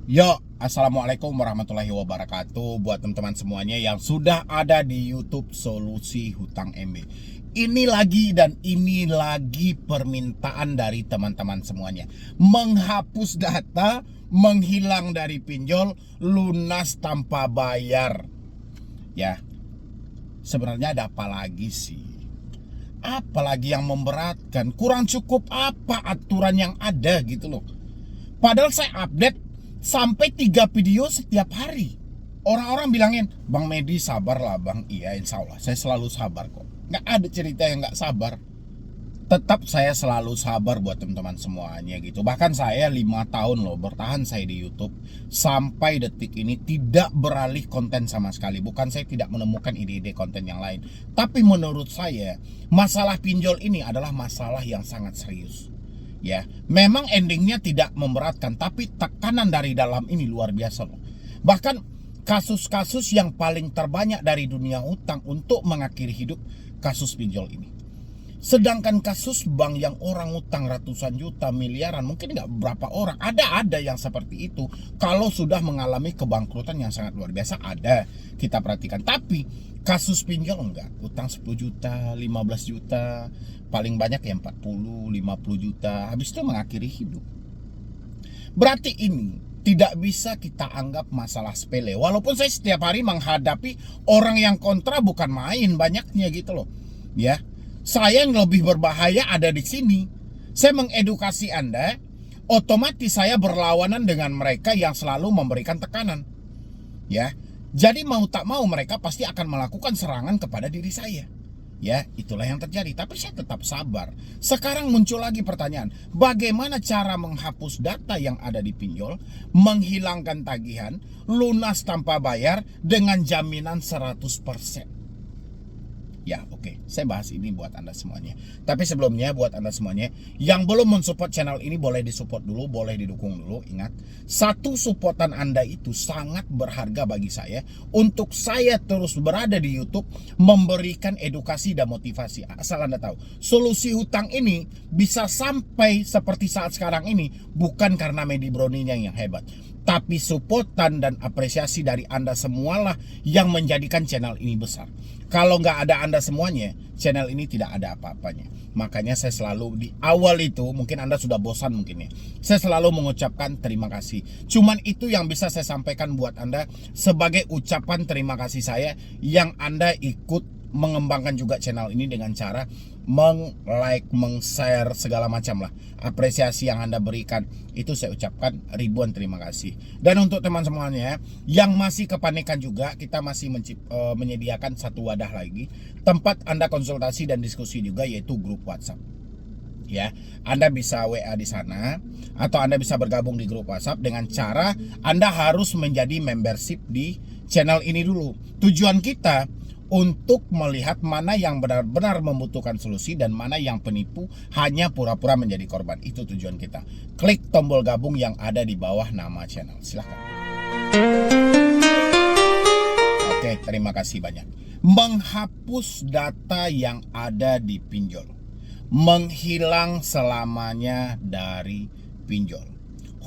Yo, assalamualaikum warahmatullahi wabarakatuh. Buat teman-teman semuanya yang sudah ada di YouTube Solusi Hutang MB. Ini lagi dan ini lagi permintaan dari teman-teman semuanya. Menghapus data, menghilang dari pinjol, lunas tanpa bayar. Ya, sebenarnya ada apa lagi sih? Apalagi yang memberatkan? Kurang cukup apa aturan yang ada gitu loh. Padahal saya update sampai 3 video setiap hari. Orang-orang bilangin, Bang Medi sabar lah bang. Iya insya Allah saya selalu sabar kok. Nggak ada cerita yang nggak sabar. Tetap saya selalu sabar buat teman-teman semuanya gitu. Bahkan saya 5 tahun loh bertahan saya di YouTube. Sampai detik ini tidak beralih konten sama sekali. Bukan saya tidak menemukan ide-ide konten yang lain. Tapi menurut saya masalah pinjol ini adalah masalah yang sangat serius. Ya, memang endingnya tidak memberatkan, tapi tekanan dari dalam ini luar biasa loh. Bahkan kasus-kasus yang paling terbanyak dari dunia utang untuk mengakhiri hidup, kasus pinjol ini. Sedangkan kasus bank yang orang utang ratusan juta, miliaran, mungkin nggak berapa orang. Ada yang seperti itu. Kalau sudah mengalami kebangkrutan yang sangat luar biasa, ada. Kita perhatikan. Tapi kasus pinjol enggak. Utang 10 juta, 15 juta, paling banyak ya 40, 50 juta. Habis itu mengakhiri hidup. Berarti ini tidak bisa kita anggap masalah sepele. Walaupun saya setiap hari menghadapi orang yang kontra bukan main banyaknya gitu loh. Ya. Saya yang lebih berbahaya ada di sini. Saya mengedukasi Anda, otomatis saya berlawanan dengan mereka yang selalu memberikan tekanan. Ya. Jadi mau tak mau mereka pasti akan melakukan serangan kepada diri saya. Ya, itulah yang terjadi. Tapi saya tetap sabar. Sekarang muncul lagi pertanyaan, bagaimana cara menghapus data yang ada di pinjol, menghilangkan tagihan, lunas tanpa bayar dengan jaminan 100%. Ya oke, saya bahas ini buat Anda semuanya. Tapi sebelumnya buat Anda semuanya yang belum mensupport channel ini, boleh disupport dulu, boleh didukung dulu. Ingat, satu supportan Anda itu sangat berharga bagi saya, untuk saya terus berada di YouTube memberikan edukasi dan motivasi. Asal Anda tahu, solusi hutang ini bisa sampai seperti saat sekarang ini bukan karena Medi Browninya yang hebat, tapi supportan dan apresiasi dari Anda semualah yang menjadikan channel ini besar. Kalau nggak ada Anda semuanya, channel ini tidak ada apa-apanya. Makanya saya selalu di awal itu, mungkin Anda sudah bosan mungkin ya, saya selalu mengucapkan terima kasih. Cuman itu yang bisa saya sampaikan buat Anda sebagai ucapan terima kasih saya yang Anda ikut mengembangkan juga channel ini dengan cara meng-like, meng-share segala macam lah. Apresiasi yang Anda berikan itu saya ucapkan ribuan terima kasih. Dan untuk teman semuanya yang masih kepanikan juga, kita masih menyediakan satu wadah lagi tempat Anda konsultasi dan diskusi juga, yaitu grup WhatsApp. Ya, Anda bisa WA di sana atau Anda bisa bergabung di grup WhatsApp dengan cara Anda harus menjadi membership di channel ini dulu. Tujuan kita untuk melihat mana yang benar-benar membutuhkan solusi dan mana yang penipu hanya pura-pura menjadi korban. Itu tujuan kita. Klik tombol gabung yang ada di bawah nama channel. Silahkan. Oke, terima kasih banyak. Menghapus data yang ada di pinjol, menghilang selamanya dari pinjol,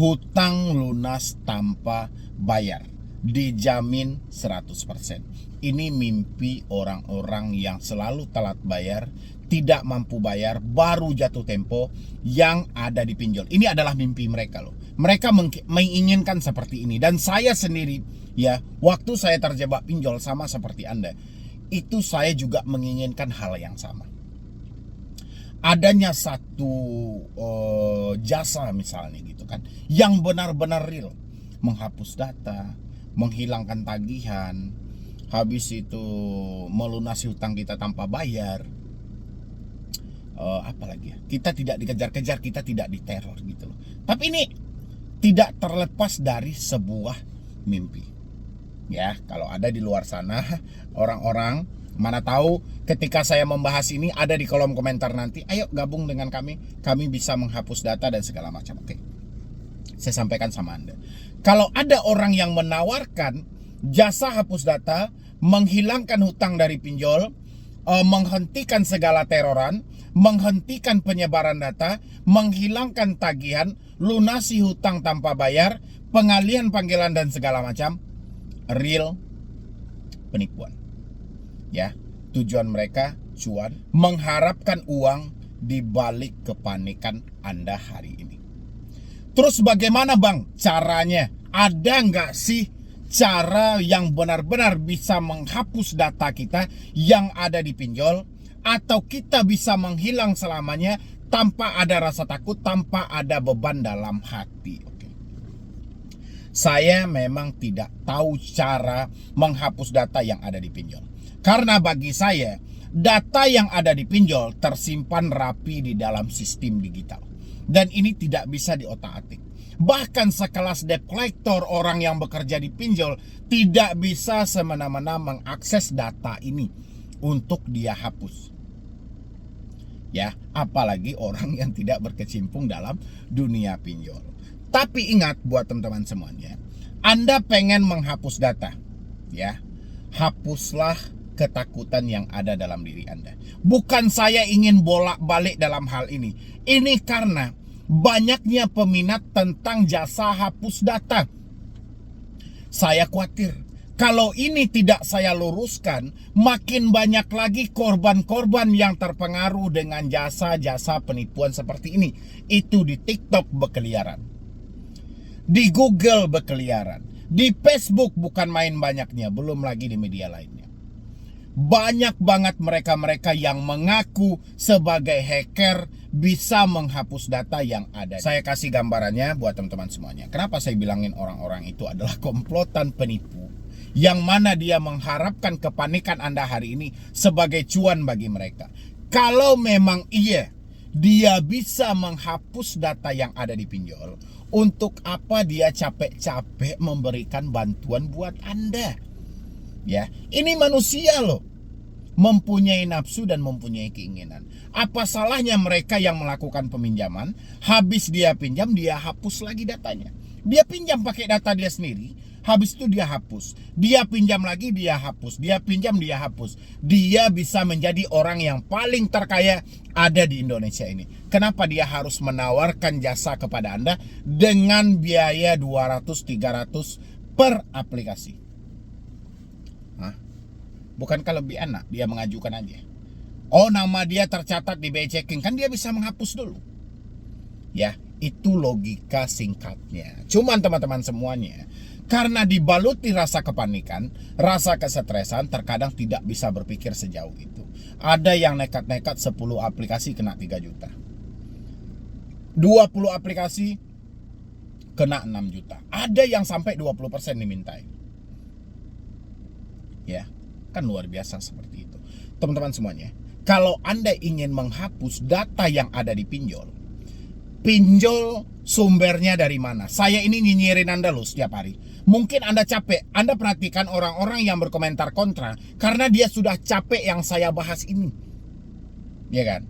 hutang lunas tanpa bayar, dijamin 100%. Ini mimpi orang-orang yang selalu telat bayar, tidak mampu bayar, baru jatuh tempo yang ada di pinjol. Ini adalah mimpi mereka loh. Mereka menginginkan seperti ini. Dan saya sendiri ya, waktu saya terjebak pinjol sama seperti Anda, itu saya juga menginginkan hal yang sama. Adanya satu jasa misalnya gitu kan, yang benar-benar real, menghapus data, menghilangkan tagihan, habis itu melunasi hutang kita tanpa bayar, apalagi ya, kita tidak dikejar-kejar, kita tidak diteror gitu loh. Tapi ini tidak terlepas dari sebuah mimpi. Ya, kalau ada di luar sana orang-orang, mana tahu ketika saya membahas ini ada di kolom komentar nanti, ayo gabung dengan kami bisa menghapus data dan segala macam. Oke, saya sampaikan sama Anda, kalau ada orang yang menawarkan jasa hapus data, menghilangkan hutang dari pinjol, menghentikan segala teroran, menghentikan penyebaran data, menghilangkan tagihan, lunasi hutang tanpa bayar, pengalihan panggilan dan segala macam, real penipuan. Ya, tujuan mereka cuan, mengharapkan uang di balik kepanikan Anda hari ini. Terus bagaimana Bang caranya? Ada nggak sih cara yang benar-benar bisa menghapus data kita yang ada di pinjol? Atau kita bisa menghilang selamanya tanpa ada rasa takut, tanpa ada beban dalam hati? Oke. Saya memang tidak tahu cara menghapus data yang ada di pinjol. Karena bagi saya, data yang ada di pinjol tersimpan rapi di dalam sistem digital. Dan ini tidak bisa diotak-atik. Bahkan sekelas debt collector, orang yang bekerja di pinjol, tidak bisa semena-mena mengakses data ini untuk dia hapus. Ya, apalagi orang yang tidak berkecimpung dalam dunia pinjol. Tapi ingat buat teman-teman semuanya, Anda pengen menghapus data, ya, hapuslah ketakutan yang ada dalam diri Anda. Bukan saya ingin bolak-balik dalam hal ini. Ini karena banyaknya peminat tentang jasa hapus data. Saya khawatir kalau ini tidak saya luruskan, makin banyak lagi korban-korban yang terpengaruh dengan jasa-jasa penipuan seperti ini. Itu di TikTok berkeliaran, di Google berkeliaran, di Facebook bukan main banyaknya, belum lagi di media lainnya. Banyak banget mereka-mereka yang mengaku sebagai hacker bisa menghapus data yang ada. Saya kasih gambarannya buat teman-teman semuanya. Kenapa saya bilangin orang-orang itu adalah komplotan penipu, yang mana dia mengharapkan kepanikan Anda hari ini sebagai cuan bagi mereka. Kalau memang iya, dia bisa menghapus data yang ada di pinjol, untuk apa dia capek-capek memberikan bantuan buat Anda? Ya, ini manusia loh, mempunyai nafsu dan mempunyai keinginan. Apa salahnya mereka yang melakukan peminjaman, habis dia pinjam, dia hapus lagi datanya. Dia pinjam pakai data dia sendiri, habis itu dia hapus. Dia pinjam lagi, dia hapus. Dia pinjam, dia hapus. Dia bisa menjadi orang yang paling terkaya ada di Indonesia ini. Kenapa dia harus menawarkan jasa kepada Anda dengan biaya 200-300 per aplikasi? Bukankah lebih enak dia mengajukan aja? Oh, nama dia tercatat di BI Checking, kan dia bisa menghapus dulu. Ya, itu logika singkatnya. Cuman teman-teman semuanya, karena dibaluti rasa kepanikan, rasa kesetresan, terkadang tidak bisa berpikir sejauh itu. Ada yang nekat-nekat 10 aplikasi kena 3 juta. 20 aplikasi kena 6 juta. Ada yang sampai 20% dimintai. Ya, kan luar biasa seperti itu. Teman-teman semuanya, kalau Anda ingin menghapus data yang ada di pinjol, pinjol sumbernya dari mana? Saya ini nyinyirin Anda loh setiap hari. Mungkin Anda capek. Anda perhatikan orang-orang yang berkomentar kontra karena dia sudah capek yang saya bahas ini. Ya kan?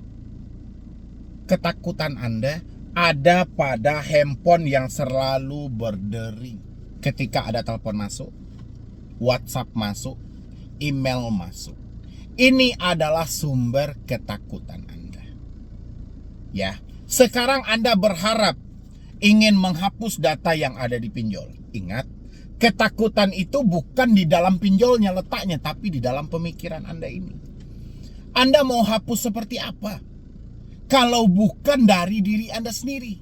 Ketakutan Anda ada pada handphone yang selalu berdering. Ketika ada telepon masuk, WhatsApp masuk, email masuk. Ini adalah sumber ketakutan Anda. Ya, sekarang Anda berharap ingin menghapus data yang ada di pinjol. Ingat, ketakutan itu bukan di dalam pinjolnya letaknya, tapi di dalam pemikiran Anda ini. Anda mau hapus seperti apa? Kalau bukan dari diri Anda sendiri.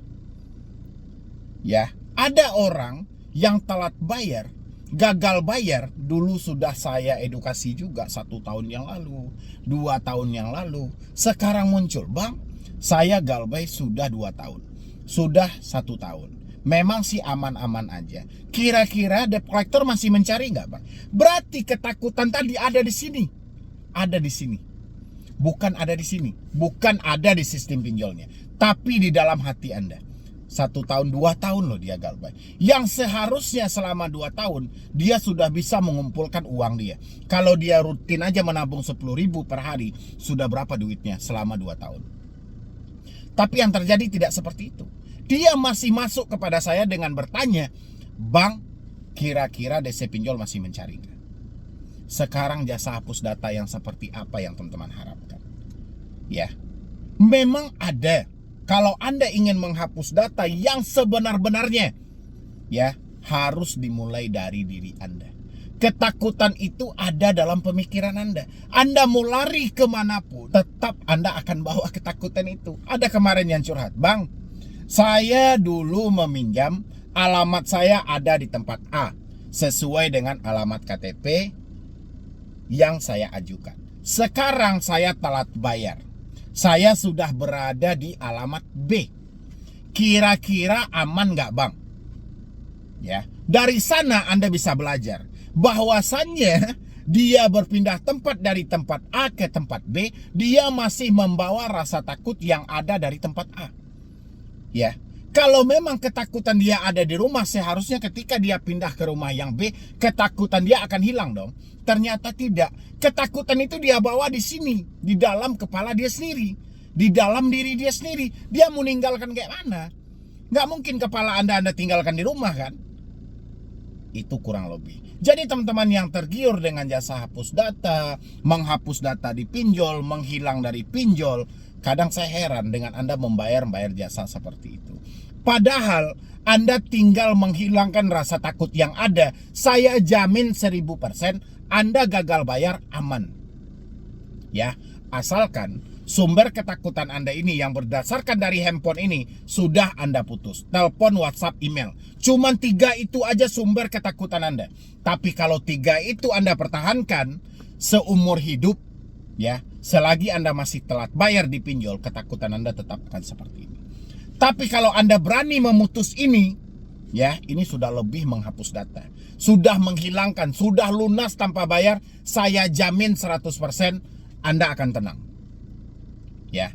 Ya, ada orang yang telat bayar, gagal bayar, dulu sudah saya edukasi juga 1 tahun yang lalu, 2 tahun yang lalu. Sekarang muncul, Bang, saya galbay sudah 2 tahun, sudah 1 tahun. Memang sih aman-aman aja. Kira-kira debt collector masih mencari nggak, Bang? Berarti ketakutan tadi ada di sini. Ada di sini. Bukan ada di sini. Bukan ada di sistem pinjolnya. Tapi di dalam hati Anda. 1 tahun, 2 tahun loh dia galbay. Yang seharusnya selama 2 tahun dia sudah bisa mengumpulkan uang dia. Kalau dia rutin aja menabung 10.000 per hari, sudah berapa duitnya selama 2 tahun. Tapi yang terjadi tidak seperti itu. Dia masih masuk kepada saya dengan bertanya, Bang, kira-kira DC pinjol masih mencari nggak? Sekarang jasa hapus data yang seperti apa yang teman-teman harapkan? Ya, memang ada. Kalau Anda ingin menghapus data yang sebenar-benarnya, ya, harus dimulai dari diri Anda. Ketakutan itu ada dalam pemikiran Anda. Anda mau lari kemanapun, tetap Anda akan bawa ketakutan itu. Ada kemarin yang curhat, "Bang, saya dulu meminjam, alamat saya ada di tempat A, sesuai dengan alamat KTP yang saya ajukan. Sekarang saya telat bayar. Saya sudah berada di alamat B. Kira-kira aman nggak, Bang?" Ya, dari sana Anda bisa belajar bahwasannya dia berpindah tempat dari tempat A ke tempat B, dia masih membawa rasa takut yang ada dari tempat A. Ya, kalau memang ketakutan dia ada di rumah, seharusnya ketika dia pindah ke rumah yang B, ketakutan dia akan hilang dong. Ternyata tidak. Ketakutan itu dia bawa di sini, di dalam kepala dia sendiri, di dalam diri dia sendiri. Dia mau meninggalkan kayak mana? Nggak mungkin kepala Anda tinggalkan di rumah kan? Itu kurang lebih. Jadi teman-teman yang tergiur dengan jasa hapus data, menghapus data di pinjol, menghilang dari pinjol, kadang saya heran dengan Anda membayar jasa seperti itu. Padahal Anda tinggal menghilangkan rasa takut yang ada. Saya jamin 1000% Anda gagal bayar aman. Ya, asalkan sumber ketakutan Anda ini yang berdasarkan dari handphone ini sudah Anda putus. Telepon, WhatsApp, email. Cuman 3 itu aja sumber ketakutan Anda. Tapi kalau 3 itu Anda pertahankan seumur hidup, ya, selagi Anda masih telat bayar di pinjol, ketakutan Anda tetap akan seperti ini. Tapi kalau Anda berani memutus ini, ya, ini sudah lebih menghapus data. Sudah menghilangkan, sudah lunas tanpa bayar, saya jamin 100% Anda akan tenang. Ya,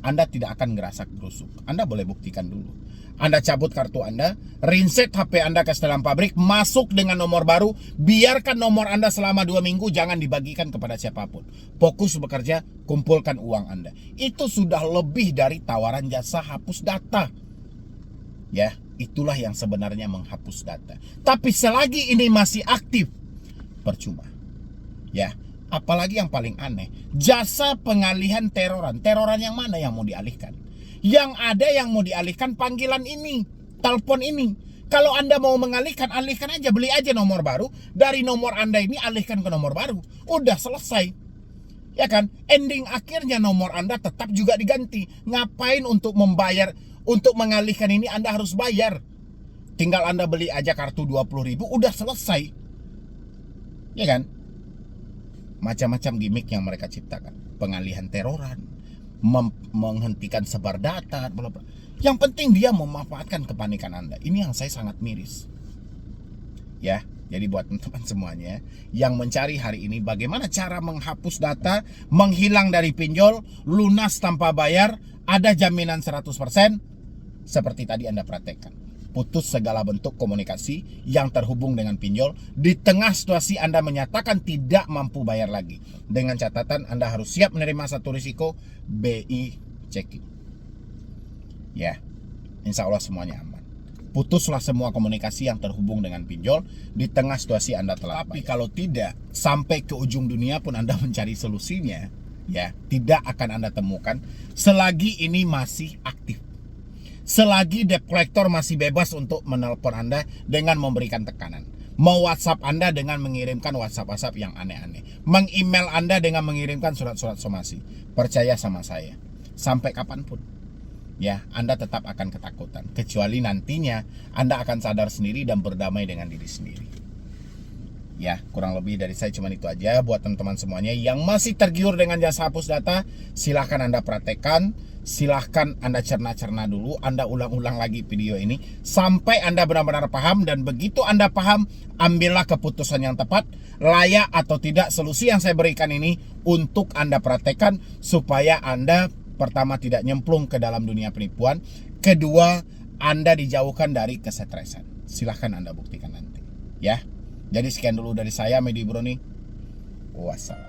Anda tidak akan ngerasa gerusuk. Anda boleh buktikan dulu. Anda cabut kartu Anda, reset HP Anda ke setelan pabrik, masuk dengan nomor baru, biarkan nomor Anda selama 2 minggu, jangan dibagikan kepada siapapun. Fokus bekerja, kumpulkan uang Anda. Itu sudah lebih dari tawaran jasa hapus data. Ya, itulah yang sebenarnya menghapus data. Tapi selagi ini masih aktif, percuma. Ya, apalagi yang paling aneh, jasa pengalihan teroran. Teroran yang mana yang mau dialihkan? Yang ada yang mau dialihkan panggilan ini, telepon ini. Kalau Anda mau mengalihkan, alihkan aja, beli aja nomor baru. Dari nomor Anda ini alihkan ke nomor baru. Udah selesai. Ya kan? Ending akhirnya nomor Anda tetap juga diganti. Ngapain untuk membayar, untuk mengalihkan ini Anda harus bayar. Tinggal Anda beli aja kartu 20.000, udah selesai. Ya kan? Macam-macam gimmick yang mereka ciptakan. Pengalihan teroran, menghentikan sebar data, bla bla. Yang penting dia memanfaatkan kepanikan Anda. Ini yang saya sangat miris. Ya, jadi buat teman-teman semuanya yang mencari hari ini bagaimana cara menghapus data, menghilang dari pinjol, lunas tanpa bayar, ada jaminan 100%, seperti tadi Anda praktekkan. Putus segala bentuk komunikasi yang terhubung dengan pinjol. Di tengah situasi Anda menyatakan tidak mampu bayar lagi, dengan catatan Anda harus siap menerima satu risiko, BI checking. Ya, insya Allah semuanya aman. Putuslah semua komunikasi yang terhubung dengan pinjol di tengah situasi Anda telah bayar. Tapi kalau tidak, sampai ke ujung dunia pun Anda mencari solusinya, ya, tidak akan Anda temukan selagi ini masih aktif. Selagi debt collector masih bebas untuk menelpon Anda dengan memberikan tekanan, mau WhatsApp Anda dengan mengirimkan WhatsApp yang aneh-aneh, meng-email Anda dengan mengirimkan surat-surat somasi. Percaya sama saya, sampai kapanpun, ya, Anda tetap akan ketakutan. Kecuali nantinya Anda akan sadar sendiri dan berdamai dengan diri sendiri. Ya, kurang lebih dari saya cuma itu aja. Buat teman-teman semuanya yang masih tergiur dengan jasa hapus data, silahkan Anda praktekkan. Silahkan Anda cerna-cerna dulu, Anda ulang-ulang lagi video ini sampai Anda benar-benar paham. Dan begitu Anda paham, ambillah keputusan yang tepat, layak atau tidak solusi yang saya berikan ini untuk Anda praktekkan, supaya Anda pertama tidak nyemplung ke dalam dunia penipuan, kedua Anda dijauhkan dari kesetresan. Silahkan Anda buktikan nanti, ya. Jadi sekian dulu dari saya, Medi Broni. Wassalam.